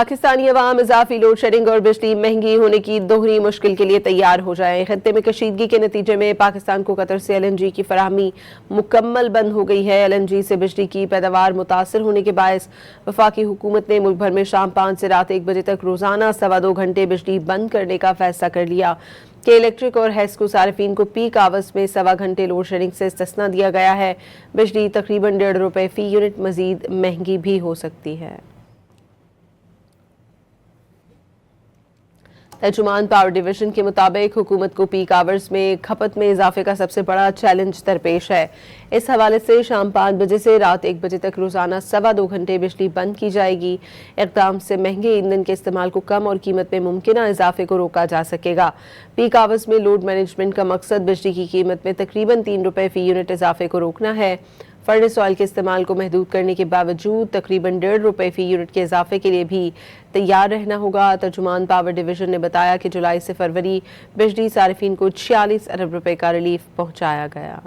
پاکستانی عوام اضافی load shedding اور بجلی مہنگی ہونے کی دوہری مشکل کے لیے تیار ہو جائیں۔ خطے میں کشیدگی کے نتیجے میں پاکستان کو قطر سے LNG کی فراہمی مکمل بند ہو گئی ہے۔ LNG سے بجلی کی پیداوار متاثر ہونے کے باعث وفاقی حکومت نے ملک بھر میں شام 5 سے رات 1 بجے تک روزانہ 2.25 گھنٹے بجلی بند کرنے کا فیصلہ کر لیا کہ الیکٹرک اور ہیسکو صارفین کو پیک آورز میں 2.25 گھنٹے لوڈ شیڈنگ سے استثناء دیا گیا ہے۔ بجلی تقریباً ₹1.5 فی یونٹ مزید مہنگی بھی ہو سکتی ہے۔ ترجمان پاور ڈویژن کے مطابق حکومت کو پیک آورز میں کھپت میں اضافے کا سب سے بڑا چیلنج درپیش ہے۔ اس حوالے سے شام 5 بجے سے رات 1 بجے تک روزانہ 2.25 گھنٹے بجلی بند کی جائے گی۔ اقدام سے مہنگے ایندھن کے استعمال کو کم اور قیمت میں ممکنہ اضافے کو روکا جا سکے گا۔ پیک آورز میں لوڈ مینجمنٹ کا مقصد بجلی کی قیمت میں تقریباً ₹3 فی یونٹ اضافے کو روکنا ہے۔ فرنس آئل کے استعمال کو محدود کرنے کے باوجود تقریباً ₹1.5 فی یونٹ کے اضافے کے لیے بھی تیار رہنا ہوگا۔ ترجمان پاور ڈویژن نے بتایا کہ جولائی سے فروری بجلی صارفین کو ₹46 ارب کا ریلیف پہنچایا گیا۔